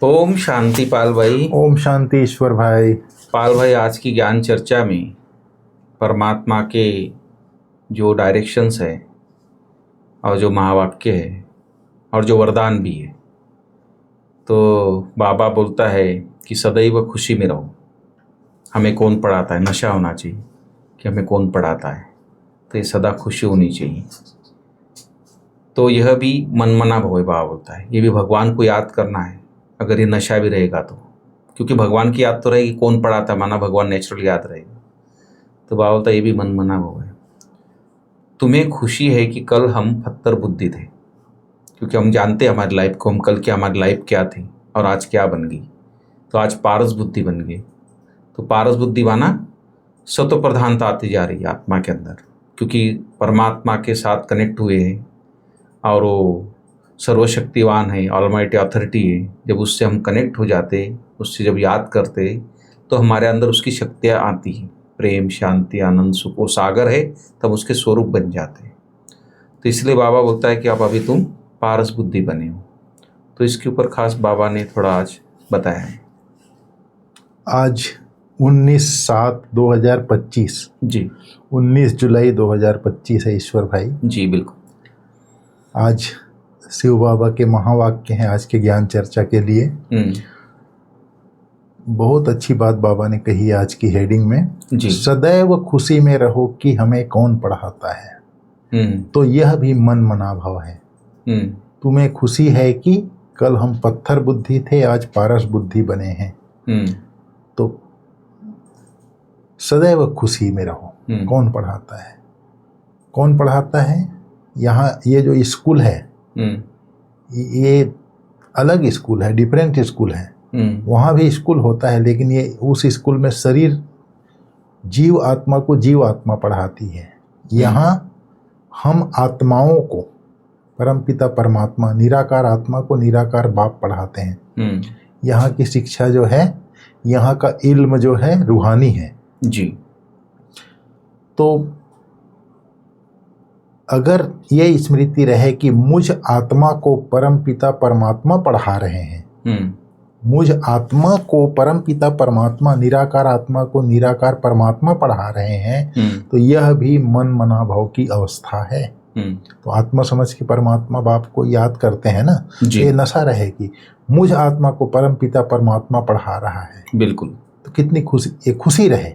ओम शांति पाल भाई। ओम शांति ईश्वर भाई। पाल भाई, आज की ज्ञान चर्चा में परमात्मा के जो डायरेक्शंस है और जो महावाक्य है और जो वरदान भी है, तो बाबा बोलता है कि सदैव खुशी में रहो। हमें कौन पढ़ाता है? नशा होना चाहिए कि हमें कौन पढ़ाता है, तो ये सदा खुशी होनी चाहिए। तो यह भी मनमना भव है, बाबा बोलता है। ये भी भगवान को याद करना है अगर ये नशा भी रहेगा तो, क्योंकि भगवान की याद तो रहेगी। कौन पढ़ाता है, माना भगवान नेचुरल याद रहेगा। तो बाबा बोलता है ये भी मनमना भव है। तुम्हें खुशी है कि कल हम पत्थर बुद्धि थे, क्योंकि हम जानते हैं हमारी लाइफ को, हम कल क्या हमारी लाइफ क्या थी और आज क्या बन गई। तो आज पारस बुद्धि बन गई। तो पारस बुद्धि माना सत्व प्रधानता आती जा रही है आत्मा के अंदर, क्योंकि परमात्मा के साथ कनेक्ट हुए हैं और वो सर्वशक्तिवान है, ऑलमाइटी अथॉरिटी है। जब उससे हम कनेक्ट हो जाते, उससे जब याद करते, तो हमारे अंदर उसकी शक्तियाँ आती हैं। प्रेम, शांति, आनंद, सुख, वो सागर है, तब उसके स्वरूप बन जाते हैं। तो इसलिए बाबा बोलता है कि अब अभी तुम पारस बुद्धि बने हो। तो इसके ऊपर खास बाबा ने थोड़ा आज बताया है। आज 19/7/2025 जी, 19 जुलाई 2025 है ईश्वर भाई। जी बिल्कुल। आज शिव बाबा के महावाक्य हैं आज के ज्ञान चर्चा के लिए। बहुत अच्छी बात बाबा ने कही आज की हेडिंग में। जी। सदैव खुशी में रहो कि हमें कौन पढ़ाता है। तो यह भी मन मना भाव है। तुम्हें खुशी है कि कल हम पत्थर बुद्धि थे, आज पारस बुद्धि बने हैं। तो सदैव खुशी में रहो। कौन पढ़ाता है? कौन पढ़ाता है? यहाँ ये जो स्कूल है, ये अलग स्कूल है, डिफरेंट स्कूल है। वहाँ भी स्कूल होता है, लेकिन ये उस स्कूल में शरीर जीव आत्मा को जीव आत्मा पढ़ाती है। यहाँ हम आत्माओं को परमपिता परमात्मा, निराकार आत्मा को निराकार बाप पढ़ाते हैं। यहाँ की शिक्षा जो है, यहाँ का इल्म जो है रूहानी है। जी। तो अगर ये स्मृति रहे कि मुझ आत्मा को परमपिता परमात्मा पढ़ा रहे हैं, मुझ आत्मा को परमपिता परमात्मा, निराकार आत्मा को निराकार परमात्मा पढ़ा रहे हैं, तो यह भी मन मना भाव की अवस्था है। तो आत्मा समझ के परमात्मा बाप को याद करते हैं ना, ये नशा रहे कि मुझ आत्मा को परमपिता परमात्मा पढ़ा रहा है। बिल्कुल। तो कितनी खुशी, ये खुशी रहे।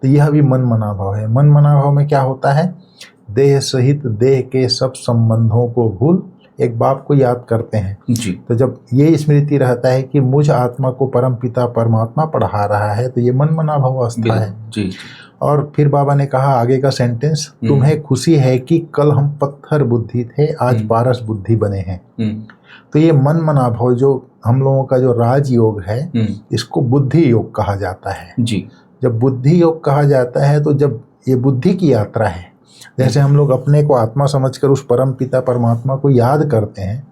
तो यह भी मन मना भाव है। मन मना भाव में क्या होता है? देह सहित देह के सब संबंधों को भूल एक बाप को याद करते हैं। जी। तो जब ये स्मृति रहता है कि मुझ आत्मा को परम पिता परमात्मा पढ़ा रहा है, तो ये मन मना भाव अवस्था है। जी। और फिर बाबा ने कहा आगे का सेंटेंस, तुम्हें खुशी है कि कल हम पत्थर बुद्धि थे, आज पारस बुद्धि बने हैं। तो ये मन मना भाव जो हम लोगों का जो राजयोग है, इसको बुद्धि योग कहा जाता है। जी। जब बुद्धि योग कहा जाता है, तो जब ये बुद्धि की यात्रा है, जैसे हम लोग अपने को आत्मा समझकर उस परम पिता परमात्मा को याद करते हैं,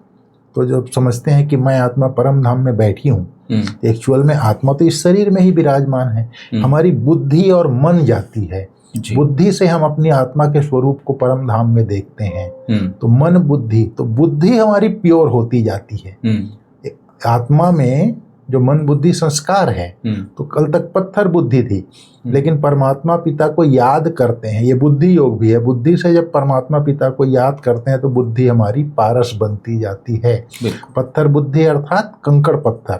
तो जब समझते हैं कि मैं आत्मा परम धाम में बैठी हूँ, एक्चुअल में आत्मा तो इस शरीर में ही विराजमान है। हमारी बुद्धि और मन जाती है। बुद्धि से हम अपनी आत्मा के स्वरूप को परम धाम में देखते हैं। तो मन बुद्धि, तो बुद्धि हमारी प्योर होती जाती है। आत्मा में जो मन बुद्धि संस्कार है, तो कल तक पत्थर बुद्धि थी, लेकिन परमात्मा पिता को याद करते हैं। ये बुद्धि योग भी है। बुद्धि से जब परमात्मा पिता को याद करते हैं, तो बुद्धि हमारी पारस बनती जाती है। पत्थर बुद्धि अर्थात कंकड़ पत्थर,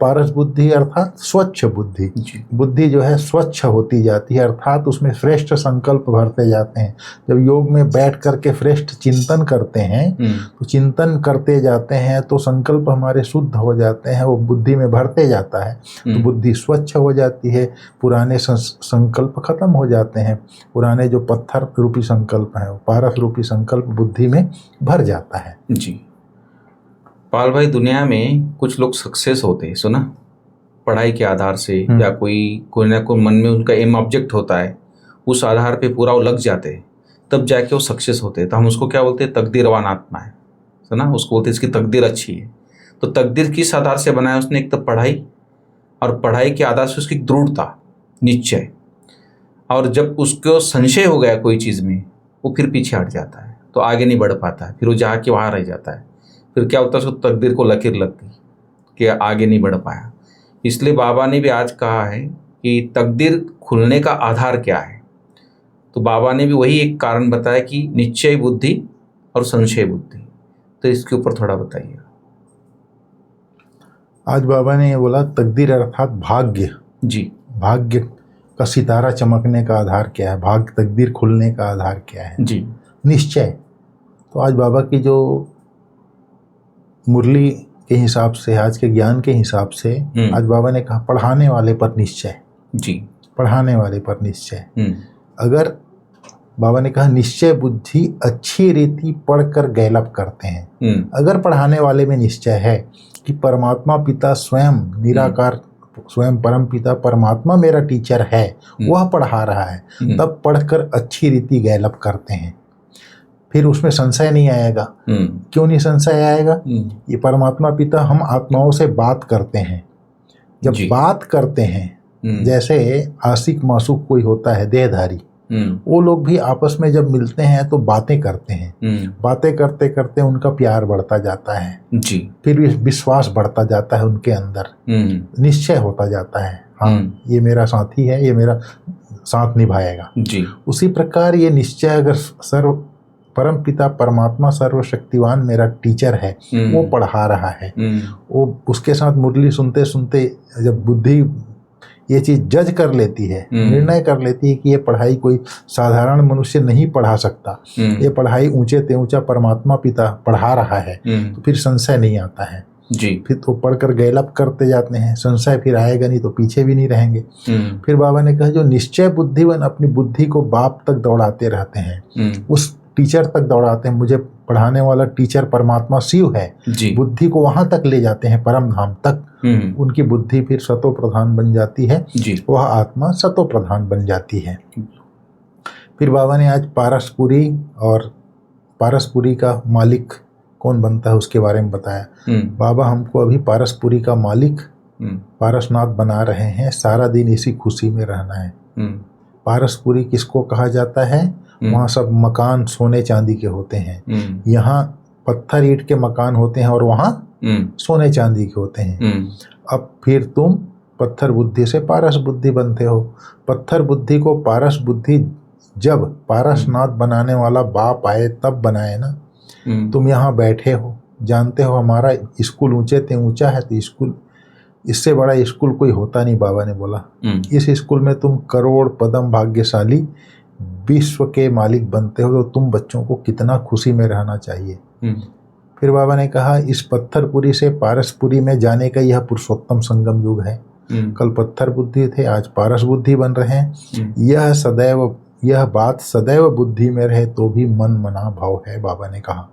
पारस बुद्धि अर्थात स्वच्छ बुद्धि। बुद्धि जो है स्वच्छ होती जाती है, अर्थात उसमें श्रेष्ठ संकल्प भरते जाते हैं। जब योग में बैठ करके श्रेष्ठ चिंतन करते हैं, तो चिंतन करते जाते हैं, तो संकल्प हमारे शुद्ध हो जाते हैं, वो बुद्धि में भरते जाता है, तो बुद्धि स्वच्छ हो जाती है। पुराने संकल्प खत्म हो जाते हैं। पुराने जो पत्थर रूपी संकल्प है, वो पारस रूपी संकल्प बुद्धि में भर जाता है। जी। पाल भाई, दुनिया में कुछ लोग सक्सेस होते हैं, सुना, पढ़ाई के आधार से, या कोई ना कोई मन में उनका एम ऑब्जेक्ट होता है, उस आधार पे पूरा वो लग जाते हैं, तब जाके वो सक्सेस होते हैं। तो हम उसको क्या बोलते हैं? तकदीरवान आत्मा है, सुना, उसको बोलते हैं इसकी तकदीर अच्छी है। तो तकदीर किस आधार से बनाया उसने? एक तो पढ़ाई, और पढ़ाई के आधार से उसकी दृढ़ता, निश्चय। और जब उसको संशय हो गया कोई चीज़ में, वो फिर पीछे हट जाता है, तो आगे नहीं बढ़ पाता है, फिर वो जाके वहाँ रह जाता है। फिर क्या होता है? उसको तकदीर को लकीर लग गई, कि आगे नहीं बढ़ पाया। इसलिए बाबा ने भी आज कहा है कि तकदीर खुलने का आधार क्या है। तो बाबा ने भी वही एक कारण बताया कि निश्चय बुद्धि और संशय बुद्धि। तो इसके ऊपर थोड़ा बताइए। आज बाबा ने ये बोला तकदीर अर्थात भाग्य। जी। भाग्य का सितारा चमकने का आधार क्या है, भाग्य तकदीर खुलने का आधार क्या है? जी। निश्चय। तो आज बाबा की जो मुरली के हिसाब से, आज के ज्ञान के हिसाब से, आज बाबा ने कहा पढ़ाने वाले पर निश्चय। जी। पढ़ाने वाले पर निश्चय। अगर बाबा ने कहा निश्चय बुद्धि अच्छी रीति पढ़कर गैलप करते हैं। अगर पढ़ाने वाले में निश्चय है कि परमात्मा पिता स्वयं निराकार, स्वयं परम पिता परमात्मा मेरा टीचर है, वह पढ़ा रहा है, तब पढ़कर अच्छी रीति गैलप करते हैं। फिर उसमें संशय नहीं आएगा। क्यों नहीं संशय आएगा? ये परमात्मा पिता हम आत्माओं से बात करते हैं। जब बात करते हैं, जैसे आशिक मासूक कोई होता है देहधारी, वो लोग भी आपस में जब मिलते हैं तो बातें करते हैं। बातें करते करते उनका प्यार बढ़ता जाता है। जी। फिर विश्वास बढ़ता जाता है उनके अंदर, निश्चय होता जाता है, हाँ ये मेरा साथी है, ये मेरा साथ निभाएगा। जी। उसी प्रकार ये निश्चय अगर सर्व परम पिता परमात्मा सर्वशक्तिवान मेरा टीचर है, वो पढ़ा रहा है, वो उसके साथ मुरली सुनते सुनते जब बुद्धि ये चीज जज कर लेती है, निर्णय कर लेती है कि ये पढ़ाई कोई साधारण मनुष्य नहीं पढ़ा सकता, ये पढ़ाई ऊंचे ते ऊंचा परमात्मा पिता पढ़ा रहा है, तो फिर संशय नहीं आता है। जी। फिर तो पढ़कर गैलप करते जाते हैं, संशय फिर आएगा नहीं तो पीछे भी नहीं रहेंगे। फिर बाबा ने कहा जो निश्चय बुद्धिवन अपनी बुद्धि को बाप तक दौड़ाते रहते हैं, उस टीचर तक दौड़ाते हैं। मुझे पढ़ाने वाला टीचर परमात्मा शिव है, बुद्धि को वहां तक ले जाते हैं, परम धाम तक। उनकी बुद्धि फिर सतो प्रधान बन जाती है, वह आत्मा सतो प्रधान बन जाती है। फिर बाबा ने आज पारसपुरी और पारसपुरी का मालिक कौन बनता है उसके बारे में बताया। बाबा हमको अभी पारसपुरी का मालिक पारसनाथ बना रहे हैं, सारा दिन इसी खुशी में रहना है। पारसपुरी किसको कहा जाता है? वहाँ सब मकान सोने चांदी के होते हैं, यहाँ पत्थर ईंट के मकान होते हैं और वहाँ सोने चांदी के होते हैं। अब फिर तुम पत्थर बुद्धि से पारस बुद्धि बनते हो। पत्थर बुद्धि को पारस बुद्धि जब पारसनाथ बनाने वाला बाप आए तब बनाए ना। तुम यहाँ बैठे हो, जानते हो हमारा स्कूल ऊंचे ते ऊंचा है, तो स्कूल इससे बड़ा स्कूल कोई होता नहीं। बाबा ने बोला इस स्कूल में तुम करोड़ पदम भाग्यशाली विश्व के मालिक बनते हो, तो तुम बच्चों को कितना खुशी में रहना चाहिए। फिर बाबा ने कहा इस पत्थरपुरी से पारसपुरी में जाने का यह पुरुषोत्तम संगम युग है। कल पत्थर बुद्धि थे, आज पारस बुद्धि बन रहे हैं। यह बात सदैव बुद्धि में रहे तो भी मन मना भाव है, बाबा ने कहा।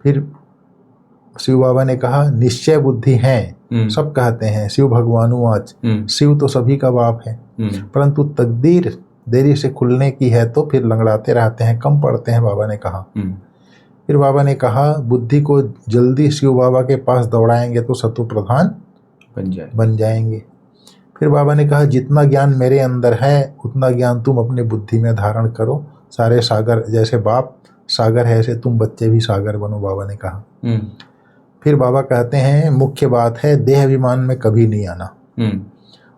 फिर शिव बाबा ने कहा निश्चय बुद्धि है, सब कहते हैं शिव भगवानु आज, शिव तो सभी का बाप है, परंतु तकदीर देरी से खुलने की है तो फिर लंगड़ाते रहते हैं, कम पढ़ते हैं, बाबा ने कहा। फिर बाबा ने कहा बुद्धि को जल्दी शिव बाबा के पास दौड़ाएंगे तो सतो प्रधान बन जाएंगे। फिर बाबा ने कहा जितना ज्ञान मेरे अंदर है उतना ज्ञान तुम अपने बुद्धि में धारण करो। सारे सागर जैसे बाप सागर है, ऐसे तुम बच्चे भी सागर बनो, बाबा ने कहा। फिर बाबा कहते हैं मुख्य बात है देह अभिमान में कभी नहीं आना।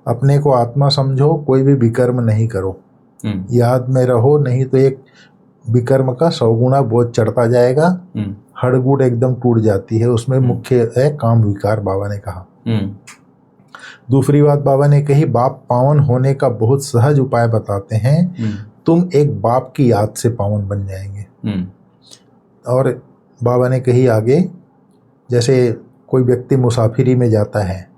अपने को आत्मा समझो, कोई भी विकर्म नहीं करो, याद में रहो, नहीं तो एक विकर्म का 100 गुना बोझ चढ़ता जाएगा, हड़गुड़ एकदम टूट जाती है। उसमें मुख्य है काम विकार, बाबा ने कहा। दूसरी बात बाबा ने कही बाप पावन होने का बहुत सहज उपाय बताते हैं। तुम एक बाप की याद से पावन बन जाएंगे। और बाबा ने कही आगे जैसे कोई व्यक्ति मुसाफिरी में जाता है,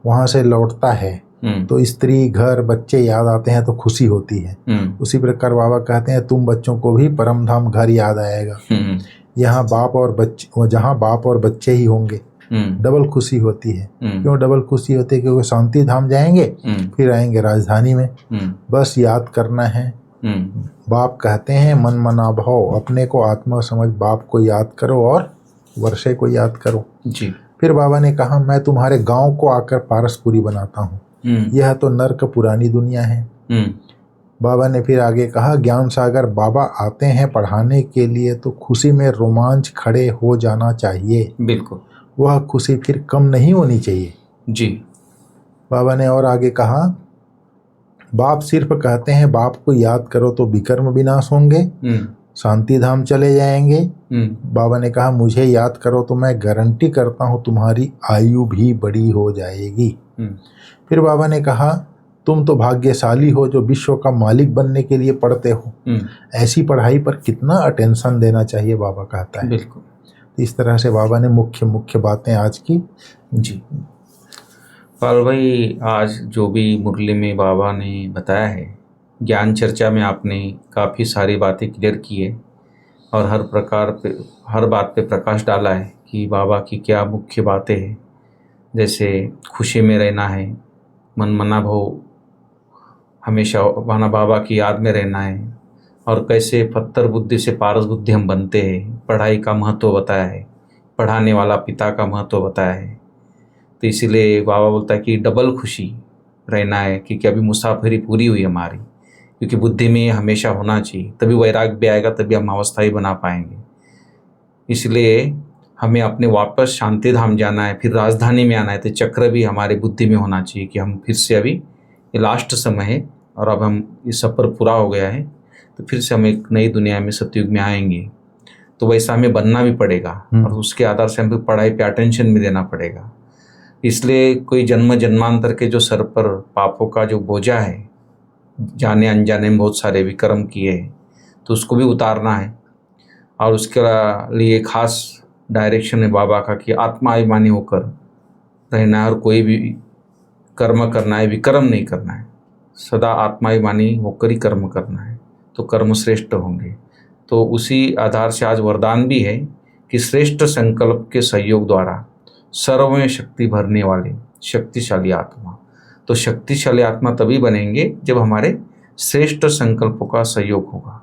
वहां से लौटता है तो स्त्री घर बच्चे याद आते हैं तो खुशी होती है। उसी प्रकार बाबा कहते हैं तुम बच्चों को भी परम धाम घर याद आएगा। यहाँ बाप और बच्चे, जहाँ बाप और बच्चे ही होंगे, डबल खुशी होती है। क्यों डबल खुशी होती है? क्योंकि शांति धाम जाएंगे, फिर आएंगे राजधानी में, बस याद करना है। बाप कहते हैं मन मना भाव, अपने को आत्मा समझ बाप को याद करो और वर्षे को याद करो जी। फिर बाबा ने कहा मैं तुम्हारे गांव को आकर पारसपुरी बनाता हूँ, यह तो नर्क पुरानी दुनिया है। बाबा ने फिर आगे कहा ज्ञान सागर बाबा आते हैं पढ़ाने के लिए तो खुशी में रोमांच खड़े हो जाना चाहिए। बिल्कुल। वह खुशी फिर कम नहीं होनी चाहिए। जी। बाबा ने और आगे कहा, बाप सिर्फ कहते हैं बाप को याद करो तो विकर्म विनाश होंगे, शांति धाम चले जाएंगे। बाबा ने कहा मुझे याद करो तो मैं गारंटी करता हूँ तुम्हारी आयु भी बड़ी हो जाएगी। फिर बाबा ने कहा तुम तो भाग्यशाली हो जो विश्व का मालिक बनने के लिए पढ़ते हो। ऐसी पढ़ाई पर कितना अटेंशन देना चाहिए, बाबा कहता है। बिल्कुल। इस तरह से बाबा ने मुख्य बातें आज की। जी पाल भाई, आज जो भी मुरली में बाबा ने बताया है, ज्ञान चर्चा में आपने काफ़ी सारी बातें क्लियर की है और हर बात पे प्रकाश डाला है कि बाबा की क्या मुख्य बातें हैं। जैसे खुशी में रहना है, मनमना भाव हमेशा माना बाबा की याद में रहना है, और कैसे पत्थर बुद्धि से पारस बुद्धि हम बनते हैं। पढ़ाई का महत्व बताया है, पढ़ाने वाला पिता का महत्व बताया है। तो इसीलिए बाबा बोलता है कि डबल खुशी रहना है, क्योंकि अभी मुसाफिरी पूरी हुई हमारी, क्योंकि बुद्धि में हमेशा होना चाहिए, तभी वैराग्य भी आएगा, तभी हम अवस्था ही बना पाएंगे। इसलिए हमें अपने वापस शांति धाम जाना है, फिर राजधानी में आना है, तो चक्र भी हमारे बुद्धि में होना चाहिए कि हम फिर से, अभी ये लास्ट समय है और अब हम इस सफ़र पूरा हो गया है, तो फिर से हम एक नई दुनिया में सतयुग में आएंगे। तो वैसा हमें बनना भी पड़ेगा और उसके आधार से हमें पढ़ाई पे अटेंशन भी देना पड़ेगा। इसलिए कोई जन्म जन्मांतर के जो सर पर पापों का जो बोझा है, जाने अनजाने में बहुत सारे विक्रम किए हैं, तो उसको भी उतारना है। और उसके लिए खास डायरेक्शन है बाबा का कि आत्माभिमानी होकर रहना है और कोई भी कर्म करना है, विक्रम नहीं करना है। सदा आत्माभिमानी होकर ही कर्म करना है, तो कर्म श्रेष्ठ होंगे। तो उसी आधार से आज वरदान भी है कि श्रेष्ठ संकल्प के सहयोग द्वारा सर्व में शक्ति भरने वाले शक्तिशाली आत्मा। तो शक्तिशाली आत्मा तभी बनेंगे जब हमारे श्रेष्ठ संकल्पों का सहयोग होगा।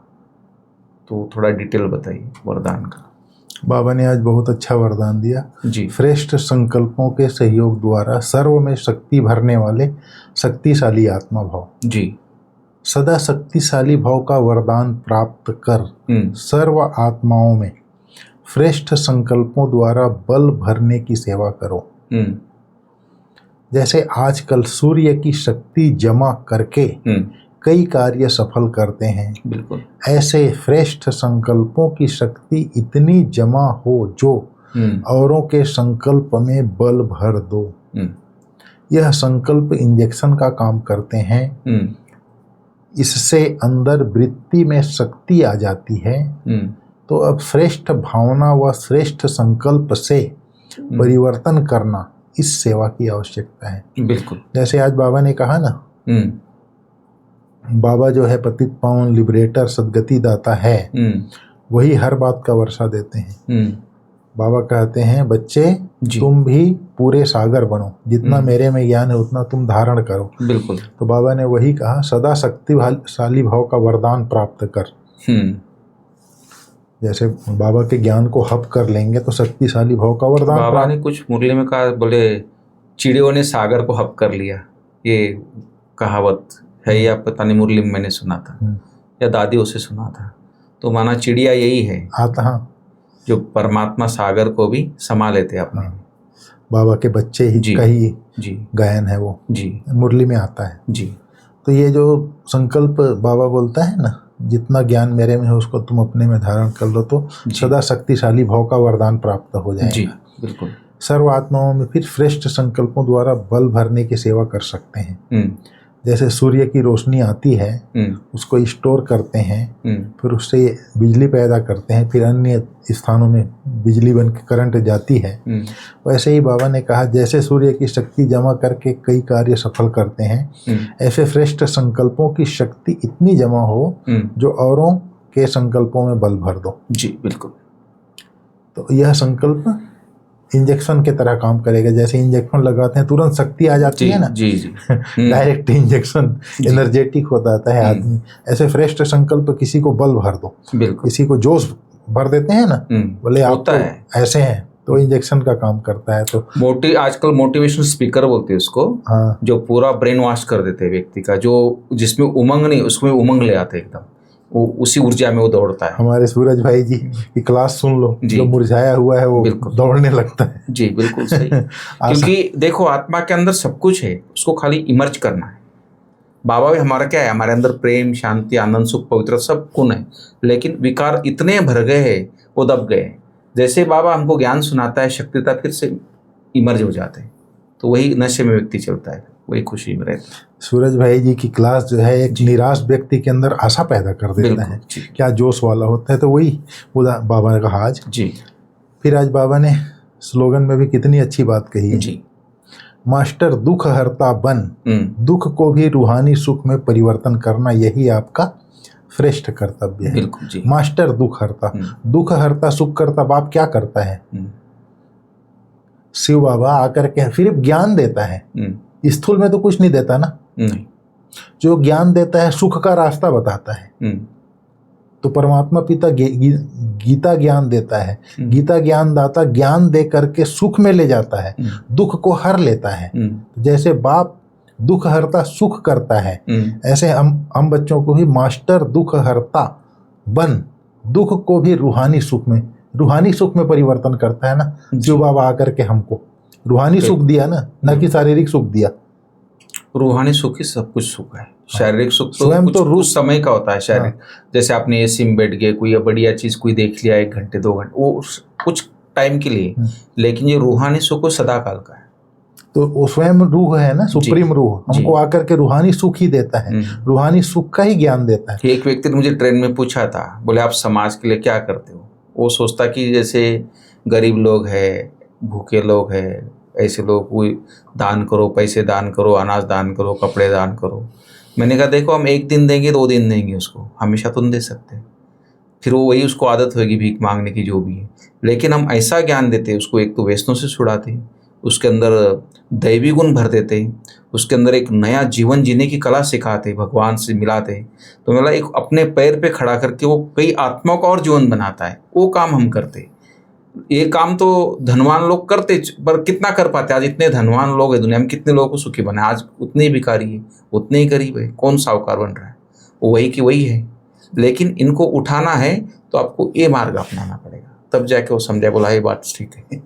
तो थोड़ा डिटेल बताइए वरदान का। बाबा ने आज बहुत अच्छा वरदान दिया जी। श्रेष्ठ संकल्पों के सहयोग द्वारा सर्व में शक्ति भरने वाले शक्तिशाली आत्मा भाव। जी। सदा शक्तिशाली भाव का वरदान प्राप्त कर सर्व आत्माओं में श्रेष्ठ संकल्पों द्वारा बल भरने की सेवा करो। जैसे आजकल सूर्य की शक्ति जमा करके कई कार्य सफल करते हैं, बिल्कुल ऐसे श्रेष्ठ संकल्पों की शक्ति इतनी जमा हो जो औरों के संकल्प में बल भर दो। यह संकल्प इंजेक्शन का काम करते हैं। इससे अंदर वृत्ति में शक्ति आ जाती है। तो अब श्रेष्ठ भावना व श्रेष्ठ संकल्प से परिवर्तन करना इस सेवा की आवश्यकता है। बिल्कुल। जैसे आज बाबा ने कहा ना, बाबा जो है पतित पावन लिबरेटर सदगति दाता है, वही हर बात का वर्षा देते हैं। बाबा कहते हैं बच्चे तुम भी पूरे सागर बनो, जितना मेरे में ज्ञान है उतना तुम धारण करो। बिल्कुल। तो बाबा ने वही कहा सदा शक्तिशाली भाव का वरदान प्राप्त कर। जैसे बाबा के ज्ञान को हप कर लेंगे तो शक्तिशाली भाव का वरदान। बाबा ने कुछ मुरली में कहा, बोले चिड़ियों ने सागर को हप कर लिया। ये कहावत है या पता नहीं, मुरली में मैंने सुना था या दादियों से सुना था। तो माना चिड़िया यही है जो परमात्मा सागर को भी समा लेते अपने। बाबा के बच्चे ही का ही गायन है वो। जी। मुरली में आता है। जी। तो ये जो संकल्प बाबा बोलता है ना, जितना ज्ञान मेरे में है उसको तुम अपने में धारण कर लो तो सदा शक्तिशाली भाव का वरदान प्राप्त हो जाएगा। जी, बिल्कुल। सर्व आत्माओं में फिर श्रेष्ठ संकल्पों द्वारा बल भरने की सेवा कर सकते हैं। जैसे सूर्य की रोशनी आती है, उसको स्टोर करते हैं, फिर उससे बिजली पैदा करते हैं, फिर अन्य स्थानों में बिजली बन के करंट जाती है। वैसे ही बाबा ने कहा जैसे सूर्य की शक्ति जमा करके कई कार्य सफल करते हैं, ऐसे श्रेष्ठ संकल्पों की शक्ति इतनी जमा हो जो औरों के संकल्पों में बल भर दो। जी, बिल्कुल। तो यह संकल्प इंजेक्शन के तरह काम करेगा। जैसे इंजेक्शन लगाते हैं तुरंत शक्ति आ जाती है ना। जी जी। डायरेक्ट इंजेक्शन एनर्जेटिक हो जाता है आदमी। ऐसे श्रेष्ठ संकल्प किसी को बल भर दो, किसी को जोश भर देते हैं ना, बोले आप तो ऐसे हैं, तो इंजेक्शन का काम करता है। तो आजकल मोटिवेशनल स्पीकर बोलते हैं उसको। हाँ। जो पूरा ब्रेन वॉश कर देते हैं व्यक्ति का, जो जिसमें उमंग नहीं उसमें उमंग ले आते एकदम वो उसी ऊर्जा में वो दौड़ता है। हमारे सूरज भाई जी की क्लास सुन लो, जी। जो मुरझाया हुआ है वो बिल्कुल। दौड़ने लगता है। जी बिल्कुल सही। क्योंकि देखो आत्मा के अंदर सब कुछ है, उसको खाली इमर्ज करना है। बाबा भी हमारा क्या है, हमारे अंदर प्रेम, शांति, आनंद, सुख, पवित्र सब गुण है, लेकिन विकार इतने भर गए हैं, वो दब गए हैं। जैसे बाबा हमको ज्ञान सुनाता है, शक्तिता फिर से इमर्ज हो जाते हैं, तो वही नशे में व्यक्ति चलता है, वही खुशी में रहता है। सूरज भाई जी की क्लास जो है एक निराश व्यक्ति के अंदर आशा पैदा कर देता है, जी। क्या जोश वाला होता है। तो वही बाबा ने कहा आज। जी। फिर आज बाबा ने स्लोगन में भी कितनी अच्छी बात कही है। जी। मास्टर दुख हरता बन, दुख को भी रूहानी सुख में परिवर्तन करना, यही आपका श्रेष्ठ कर्तव्य है। बिल्कुल जी। मास्टर दुख हरता, दुख हरता सुख करता बाप क्या करता है? शिव बाबा आकर के फिर ज्ञान देता है, स्थूल में तो कुछ नहीं देता ना। नहीं। जो ज्ञान देता है सुख का रास्ता बताता है। तो परमात्मा पिता गीता ज्ञान देता है, गीता ज्ञान दाता ज्ञान दे करके सुख में ले जाता है, दुख को हर लेता है। जैसे बाप दुख हरता सुख करता है, ऐसे हम बच्चों को भी मास्टर दुख हरता बन, दुख को भी रूहानी सुख में परिवर्तन करता है ना। शिव बाबा आकर के हमको रूहानी सुख दिया ना कि शारीरिक सुख दिया। रूहानी सुख ही सब कुछ सुख है, शारीरिक सुख तो स्वयं तो कुछ समय का होता है। शारीरिक जैसे आपने एसी में बैठ गए, कोई बढ़िया चीज कोई देख लिया 1 घंटे 2 घंटे, वो कुछ टाइम के लिए, लेकिन ये रूहानी सुख वो सदा काल का है। तो वो स्वयं रूह है ना, सुप्रीम रूह हमको आकर के रूहानी सुख ही देता है, रूहानी सुख का ही ज्ञान देता है। एक व्यक्ति ने मुझे ट्रेन में पूछा था, बोले आप समाज के लिए क्या करते हो? वो सोचता कि जैसे गरीब लोग हैं, भूखे लोग हैं, ऐसे लोग कोई दान करो, पैसे दान करो, अनाज दान करो, कपड़े दान करो। मैंने कहा देखो हम 1 दिन देंगे 2 दिन देंगे उसको, हमेशा तो नहीं दे सकते, फिर वो वही उसको आदत होगी भीख मांगने की जो भी है। लेकिन हम ऐसा ज्ञान देते हैं उसको, एक तो व्यसनों से छुड़ाते हैं, उसके अंदर दैवी गुण भर देते हैं, उसके अंदर एक नया जीवन जीने की कला सिखाते, भगवान से मिलाते। तो मतलब एक अपने पैर पे खड़ा करके वो कई आत्माओं का और जीवन बनाता है, वो काम हम करते। ये काम तो धनवान लोग करते, पर कितना कर पाते? आज इतने धनवान लोग हैं दुनिया में, कितने लोगों को सुखी बना? आज उतने ही भिखारी है, उतने ही गरीब है, कौन साहूकार बन रहा है? वो वही की वही है। लेकिन इनको उठाना है तो आपको ये मार्ग अपनाना पड़ेगा, तब जाके वो समझे, बोला ये बात ठीक है।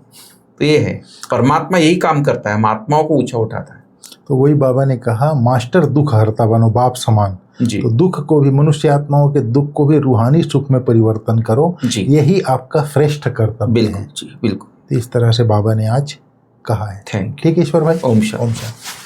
तो ये है, परमात्मा यही काम करता है, हम आत्माओं को ऊंचा उठाता है। तो वही बाबा ने कहा मास्टर दुख हरता बनो, बाप समान। तो दुख को भी, मनुष्य आत्माओं के दुख को भी रूहानी सुख में परिवर्तन करो, यही आपका श्रेष्ठ कर्तव्य है। बिल्कुल जी, बिल्कुल। तो इस तरह से बाबा ने आज कहा है। Thank you. ठीक है ईश्वर भाई। ओम शांति।